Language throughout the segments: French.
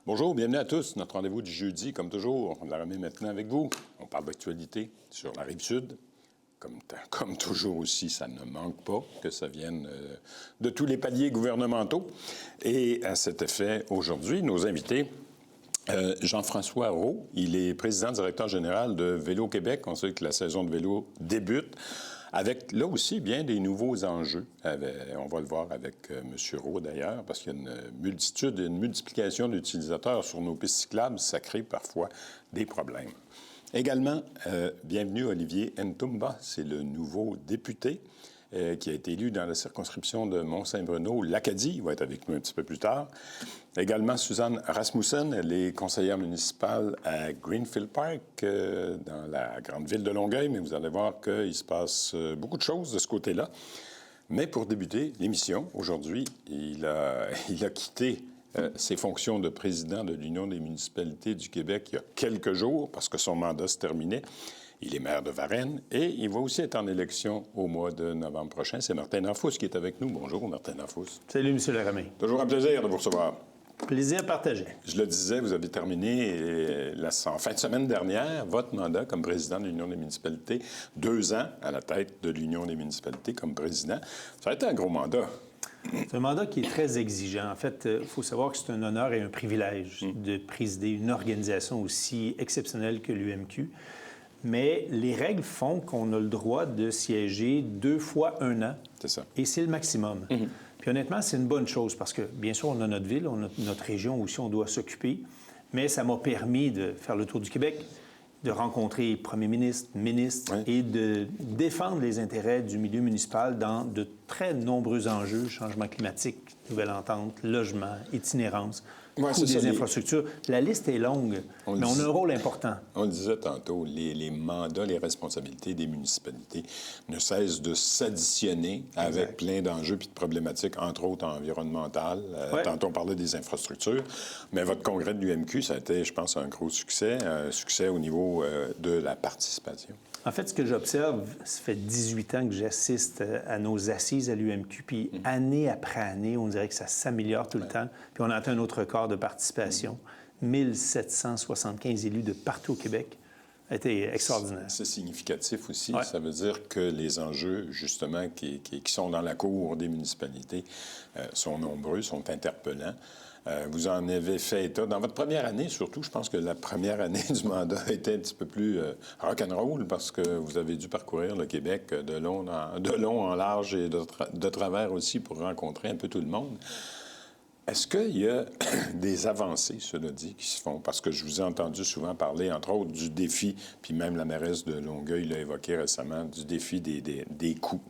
Bonjour, bienvenue à tous. Notre rendez-vous du jeudi, comme toujours, on la remet maintenant avec vous. On parle d'actualité sur la Rive-Sud. Comme toujours aussi, ça ne manque pas que ça vienne de tous les paliers gouvernementaux. Et à cet effet, aujourd'hui, nos invités, Jean-François Roux, il est président-directeur général de Vélo Québec. On sait que la saison de vélo débute avec, là aussi, bien des nouveaux enjeux. On va le voir avec M. Roux, d'ailleurs, parce qu'il y a une multiplication d'utilisateurs sur nos pistes cyclables. Ça crée parfois des problèmes. Également, bienvenue Olivier Ntumba, c'est le nouveau député qui a été élu dans la circonscription de Mont-Saint-Bruno. L'Acadie, il va être avec nous un petit peu plus tard. Également, Suzanne Rasmussen, elle est conseillère municipale à Greenfield Park, dans la grande ville de Longueuil, mais vous allez voir qu'il se passe beaucoup de choses de ce côté-là. Mais pour débuter l'émission, aujourd'hui, il a quitté ses fonctions de président de l'Union des municipalités du Québec il y a quelques jours, parce que son mandat se terminait. Il est maire de Varennes et il va aussi être en élection au mois de novembre prochain. C'est Martin Nafous qui est avec nous. Bonjour, Martin Nafous. Salut, M. Laramé. Toujours un plaisir de vous recevoir. Plaisir partagé. Je le disais, vous avez terminé en fin de semaine dernière votre mandat comme président de l'Union des municipalités. 2 ans à la tête de l'Union des municipalités comme président. Ça a été un gros mandat. C'est un mandat qui est très exigeant. En fait, il faut savoir que c'est un honneur et un privilège de présider une organisation aussi exceptionnelle que l'UMQ. Mais les règles font qu'on a le droit de siéger 2 fois 1 an. C'est ça. Et c'est le maximum. Puis honnêtement, c'est une bonne chose parce que, bien sûr, on a notre ville, on a notre région aussi, on doit s'occuper. Mais ça m'a permis de faire le tour du Québec, de rencontrer premiers ministres, ministres et de défendre les intérêts du milieu municipal dans de très nombreux enjeux, changement climatique, nouvelle entente, logement, itinérance, coût des infrastructures. La liste est longue, mais on a un rôle important. On le disait tantôt, les mandats, les responsabilités des municipalités ne cessent de s'additionner avec plein d'enjeux et de problématiques, entre autres environnementales. Tantôt, on parlait des infrastructures, mais votre congrès de l'UMQ, ça a été, je pense, un gros succès, au niveau de la participation. En fait, ce que j'observe, ça fait 18 ans que j'assiste à nos assises à l'UMQ, puis année après année, on dirait que ça s'améliore tout le temps. Puis on a atteint un autre record de participation. 1775 élus de partout au Québec. Ça a été extraordinaire. C'est significatif aussi. Ça veut dire que les enjeux, justement, qui sont dans la cour des municipalités sont nombreux, sont interpellants. Vous en avez fait état. Dans votre première année, surtout, je pense que la première année du mandat a été un petit peu plus rock'n'roll parce que vous avez dû parcourir le Québec de long en large et de travers aussi pour rencontrer un peu tout le monde. Est-ce qu'il y a des avancées, cela dit, qui se font? Parce que je vous ai entendu souvent parler, entre autres, du défi, puis même la mairesse de Longueuil l'a évoqué récemment, du défi des coûts.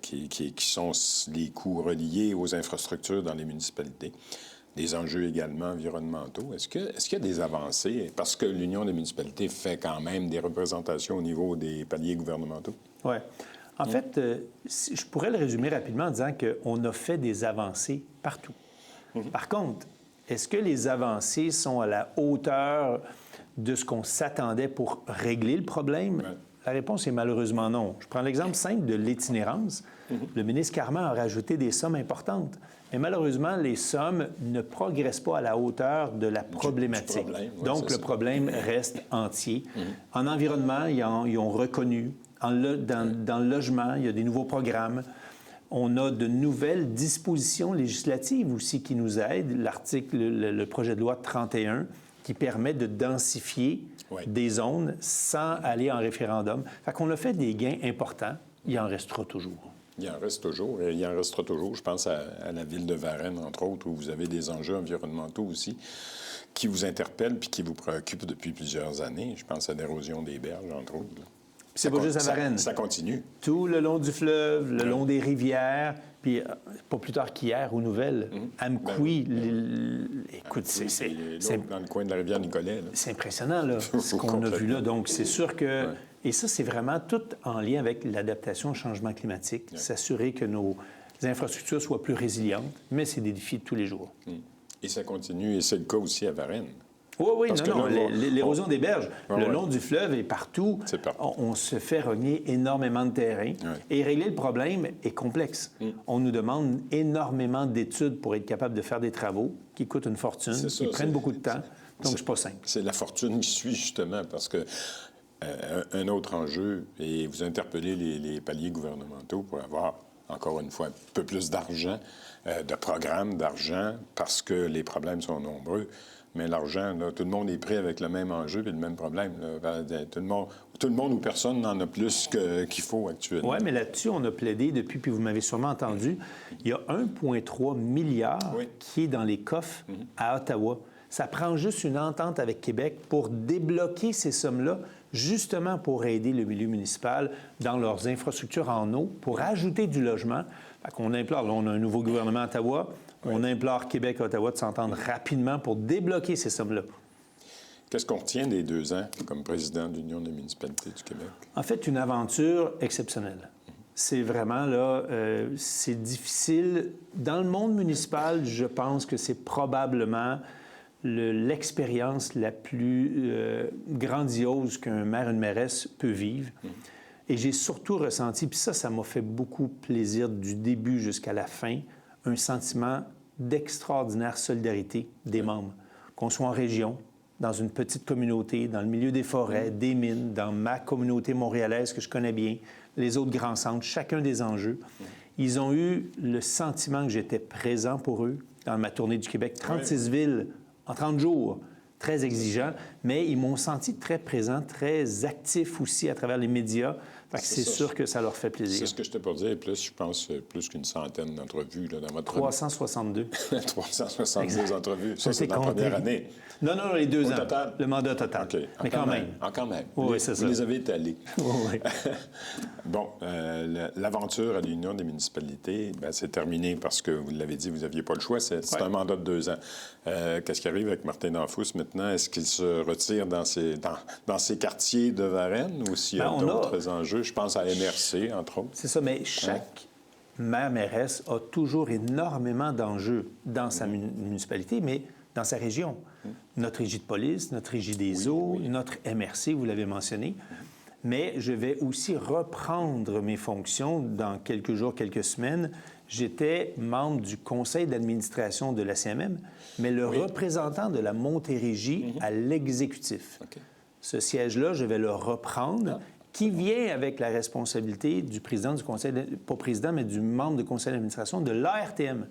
Qui sont les coûts reliés aux infrastructures dans les municipalités. Des enjeux également environnementaux. Est-ce qu'il y a des avancées? Parce que l'Union des municipalités fait quand même des représentations au niveau des paliers gouvernementaux. Oui. En fait, je pourrais le résumer rapidement en disant qu'on a fait des avancées partout. Par contre, est-ce que les avancées sont à la hauteur de ce qu'on s'attendait pour régler le problème? La réponse est malheureusement non. Je prends l'exemple simple de l'itinérance. Le ministre Carman a rajouté des sommes importantes. Mais malheureusement, les sommes ne progressent pas à la hauteur de la problématique. Donc, le problème reste entier. En environnement, ils ont reconnu. Dans le logement, il y a des nouveaux programmes. On a de nouvelles dispositions législatives aussi qui nous aident. Le projet de loi 31 qui permet de densifier des zones sans aller en référendum. Fait qu'on a fait des gains importants. Il en restera toujours. Il en reste toujours. Il en restera toujours. Je pense à la ville de Varennes, entre autres, où vous avez des enjeux environnementaux aussi qui vous interpellent puis qui vous préoccupent depuis plusieurs années. Je pense à l'érosion des berges, entre autres. C'est pas juste à Varennes. Ça continue. Tout le long du fleuve, le long des rivières, puis pas plus tard qu'hier, aux nouvelles, Amqui, écoute, c'est dans le coin de la rivière Nicolet. C'est impressionnant, là, ce qu'on a vu là. Donc, c'est sûr que... Et ça, c'est vraiment tout en lien avec l'adaptation au changement climatique, s'assurer que nos infrastructures soient plus résilientes, mais c'est des défis de tous les jours. Et ça continue, et c'est le cas aussi à Varennes. Oui, oui, Parce que non, là, l'érosion des berges, Ouais, le ouais. long du fleuve et partout, C'est partout. on se fait rogner énormément de terrain. Ouais. Et régler le problème est complexe. On nous demande énormément d'études pour être capable de faire des travaux qui coûtent une fortune, C'est ça, qui prennent beaucoup de temps. Donc, c'est pas simple. C'est la fortune qui suit, justement, parce que un autre enjeu, et vous interpellez les paliers gouvernementaux pour avoir, encore une fois, un peu plus d'argent, de programmes d'argent, parce que les problèmes sont nombreux. Mais l'argent, là, tout le monde est pris avec le même enjeu et le même problème. Là. Tout le monde ou personne n'en a plus qu'il faut actuellement. Oui, mais là-dessus, on a plaidé depuis, puis vous m'avez sûrement entendu, il y a 1,3 milliard Oui. qui est dans les coffres à Ottawa. Ça prend juste une entente avec Québec pour débloquer ces sommes-là, justement pour aider le milieu municipal dans leurs infrastructures en eau, pour ajouter du logement. Fait qu'on implore, là, on a un nouveau gouvernement à Ottawa, on implore Québec et Ottawa de s'entendre rapidement pour débloquer ces sommes-là. Qu'est-ce qu'on retient des 2 ans comme président de l'Union des municipalités du Québec? En fait, une aventure exceptionnelle. C'est vraiment, là, c'est difficile. Dans le monde municipal, je pense que c'est probablement l'expérience la plus grandiose qu'un maire, une mairesse peut vivre. Et j'ai surtout ressenti, puis ça m'a fait beaucoup plaisir du début jusqu'à la fin, un sentiment d'extraordinaire solidarité des membres. Qu'on soit en région, dans une petite communauté, dans le milieu des forêts, des mines, dans ma communauté montréalaise que je connais bien, les autres grands centres, chacun des enjeux. Ils ont eu le sentiment que j'étais présent pour eux dans ma tournée du Québec. 36 villes en 30 jours, très exigeant, mais ils m'ont senti très présent, très actif aussi à travers les médias. Fait que c'est sûr que ça leur fait plaisir. C'est ce que je t'ai pour dire. Plus, je pense, plus qu'une centaine d'entrevues là, dans votre... 362. 372 entrevues. Ça, Je c'est t'ai dans la compté. première année. Non, les 2 Au ans. total? Le mandat total. OK. Mais quand même. Quand même. Oui, c'est ça. Vous les avez étalés. Oui. Bon, l'aventure à l'Union des municipalités, bien, c'est terminé parce que, vous l'avez dit, vous n'aviez pas le choix. C'est un mandat de 2 ans. Qu'est-ce qui arrive avec Martin Danfous maintenant? Est-ce qu'il se retire dans ses quartiers de Varennes ou s'il y a d'autres enjeux? Je pense à MRC, entre autres. C'est ça, mais chaque maire-mairesse a toujours énormément d'enjeux dans sa municipalité, mais dans sa région. Notre régie de police, notre régie des eaux, notre MRC, vous l'avez mentionné. Mais je vais aussi reprendre mes fonctions dans quelques jours, quelques semaines. J'étais membre du conseil d'administration de la CMM, mais le représentant de la Montérégie à l'exécutif. OK. Ce siège-là, je vais le reprendre, qui vient avec la responsabilité du président du conseil, pas président, mais du membre du conseil d'administration de l'ARTM.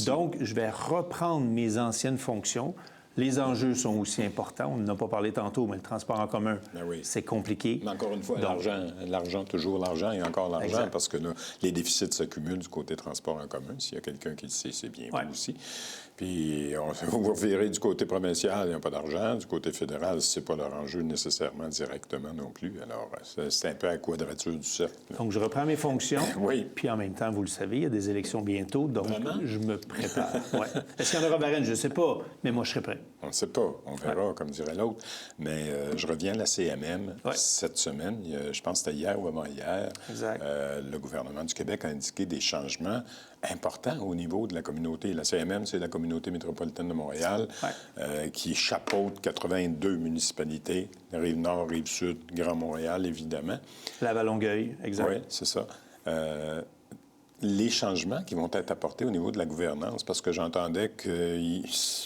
Donc, je vais reprendre mes anciennes fonctions. Les enjeux sont aussi importants. On n'en a pas parlé tantôt, mais le transport en commun, c'est compliqué. Mais encore une fois, l'argent, toujours l'argent et encore l'argent, parce que là, les déficits s'accumulent du côté transport en commun. S'il y a quelqu'un qui le sait, c'est bien vous aussi. Puis, vous verrez du côté provincial, il n'y a pas d'argent. Du côté fédéral, ce n'est pas leur enjeu nécessairement directement non plus. Alors, c'est un peu à la quadrature du cercle. Donc, je reprends mes fonctions. Oui. Puis, en même temps, vous le savez, il y a des élections bientôt, donc je me prépare. Est-ce qu'il y en aura à Varennes? Je ne sais pas, mais moi, je serai prêt. On ne sait pas. On verra, comme dirait l'autre. Mais je reviens à la CMM cette semaine. Je pense que c'était hier ou avant-hier. Exact. Le gouvernement du Québec a indiqué des changements importants au niveau de la communauté. La CMM, c'est la communauté métropolitaine de Montréal qui chapeaute 82 municipalités, Rive-Nord, Rive-Sud, Grand Montréal, évidemment. Laval-Longueuil, exact. Oui, c'est ça. Les changements qui vont être apportés au niveau de la gouvernance, parce que j'entendais que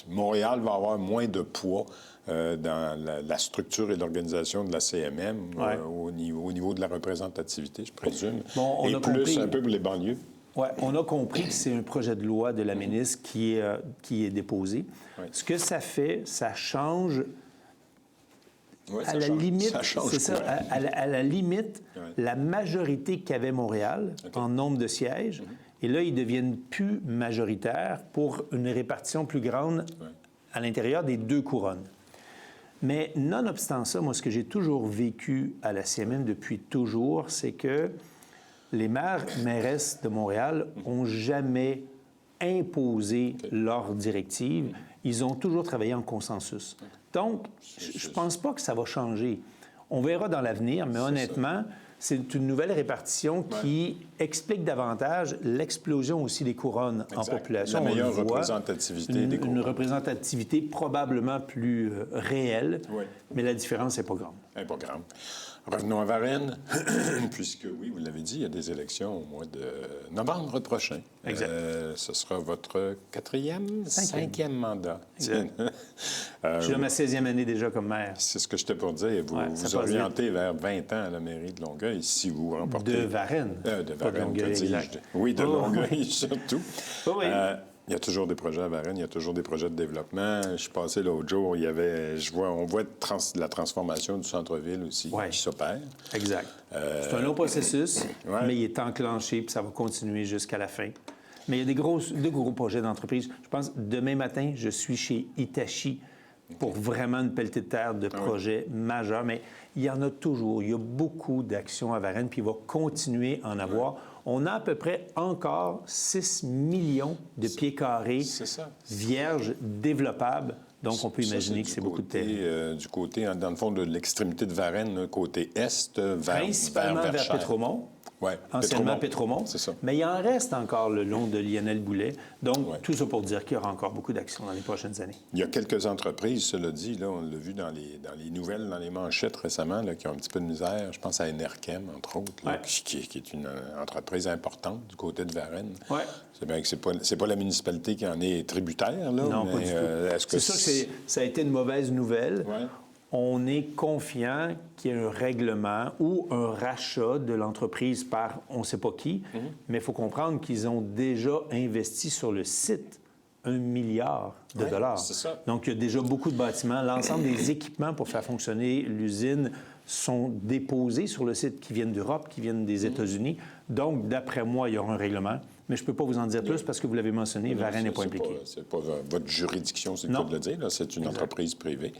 Montréal va avoir moins de poids dans la structure et l'organisation de la CMM au niveau de la représentativité, je présume. Bon, on et a plus compris... un peu pour les banlieues. Oui, on a compris que c'est un projet de loi de la ministre qui est déposé. Ce que ça fait, ça change... à la limite, c'est ça, à la limite, la majorité qu'avait Montréal en nombre de sièges, et là, ils deviennent plus majoritaires pour une répartition plus grande à l'intérieur des 2 couronnes. Mais nonobstant ça, moi, ce que j'ai toujours vécu à la CMM depuis toujours, c'est que les maires-mairesses de Montréal n'ont jamais imposé leurs directives. Ils ont toujours travaillé en consensus. Donc, je ne pense pas que ça va changer. On verra dans l'avenir, mais honnêtement, c'est une nouvelle répartition qui explique davantage l'explosion aussi des couronnes en population. La meilleure On le voit, représentativité des couronnes. Une représentativité probablement plus réelle, mais la différence n'est pas grande. Elle n'est pas grande. Revenons à Varennes, puisque, oui, vous l'avez dit, il y a des élections au mois de novembre prochain. Exact. Ce sera votre cinquième mandat. Exact. Je suis dans ma 16e année déjà comme maire. C'est ce que j'étais pour dire. Vous vous orientez vers 20 ans à la mairie de Longueuil si vous remportez... De Varennes. De pas de Varennes, Longueuil, que dis-je. exact. Oui, de Longueuil surtout. Oui. Il y a toujours des projets à Varennes, il y a toujours des projets de développement. Je suis passé l'autre jour, on voit la transformation du centre-ville aussi qui s'opère. Exact. C'est un long processus, mais il est enclenché puis ça va continuer jusqu'à la fin. Mais il y a de gros projets d'entreprise. Je pense, demain matin, je suis chez Hitachi pour vraiment une pelletée de terre de projets majeurs. Mais il y en a toujours. Il y a beaucoup d'actions à Varennes, puis il va continuer à en avoir. On a à peu près encore 6 millions de pieds carrés vierges, développables. Donc, on peut imaginer que c'est beaucoup de terrain. Du côté, dans le fond, de l'extrémité de Varennes, côté est, principalement vers Pétromont. Oui, anciennement Pétromont. C'est ça. Mais il en reste encore le long de Lionel Boulet. Donc, tout ça pour dire qu'il y aura encore beaucoup d'actions dans les prochaines années. Il y a quelques entreprises, cela dit, là, on l'a vu dans les nouvelles, dans les manchettes récemment, là, qui ont un petit peu de misère. Je pense à Enerkem, entre autres, là, qui est une entreprise importante du côté de Varennes. Oui. C'est bien que c'est pas la municipalité qui en est tributaire, là. Non, mais, pas du tout. C'est sûr que ça a été une mauvaise nouvelle. Ouais. On est confiant qu'il y ait un règlement ou un rachat de l'entreprise par on ne sait pas qui, mais il faut comprendre qu'ils ont déjà investi sur le site 1 milliard de dollars. C'est ça. Donc, il y a déjà beaucoup de bâtiments. L'ensemble des équipements pour faire fonctionner l'usine sont déposés sur le site qui viennent d'Europe, qui viennent des États-Unis. Donc, d'après moi, il y aura un règlement. Mais je ne peux pas vous en dire plus parce que vous l'avez mentionné, Varennes n'est pas impliqué. C'est pas votre juridiction, c'est le cas de le dire. Là, c'est une entreprise privée.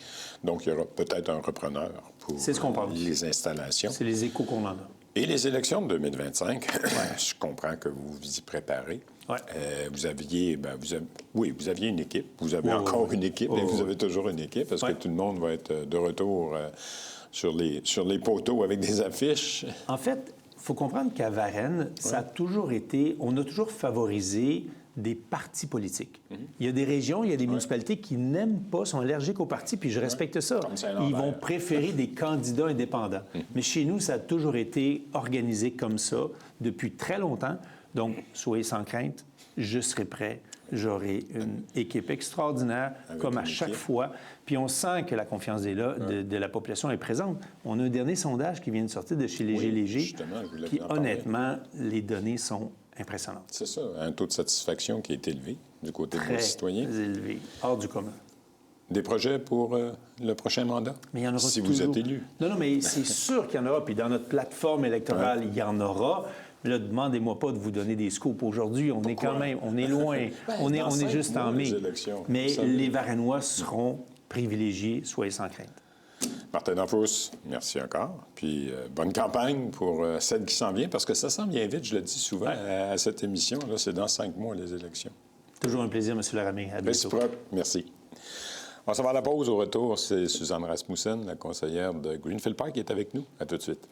Donc, il y aura peut-être un repreneur pour les installations. C'est les échos qu'on en a. Et les élections de 2025, je comprends que vous vous y préparez. Ouais. Vous aviez une équipe. Vous avez encore une équipe et vous avez toujours une équipe parce que tout le monde va être de retour sur les poteaux avec des affiches. En fait, il faut comprendre qu'à Varennes, ça a toujours été... On a toujours favorisé des partis politiques. Il y a des régions, il y a des municipalités qui n'aiment pas, sont allergiques aux partis, puis je respecte ça. Ils vont préférer des candidats indépendants. Mais chez nous, ça a toujours été organisé comme ça depuis très longtemps. Donc, soyez sans crainte, je serai prêt. J'aurai une équipe extraordinaire, comme à chaque fois. Puis on sent que la confiance de la population est présente. On a un dernier sondage qui vient de sortir de chez Léger. Puis honnêtement, les données sont impressionnantes. C'est ça, un taux de satisfaction qui est élevé du côté de nos citoyens. Très élevé, hors du commun. Des projets pour le prochain mandat? Mais il y en aura si toujours. Vous êtes élu. Non, mais c'est sûr qu'il y en aura. Puis dans notre plateforme électorale, il y en aura. Mais là, demandez-moi pas de vous donner des scoops aujourd'hui. On est quand même, on est loin. on est juste en mai. Mais les Varennois seront privilégiés, soyez sans crainte. Martin Danfous, merci encore. Puis bonne campagne pour celle qui s'en vient, parce que ça s'en vient vite, je le dis souvent à cette émission. Là, c'est dans 5 mois, les élections. Toujours un plaisir, M. Laramie. À bientôt. Réciproque. Merci. On s'en va à la pause. Au retour, c'est Suzanne Rasmussen, la conseillère de Greenfield Park, qui est avec nous. À tout de suite.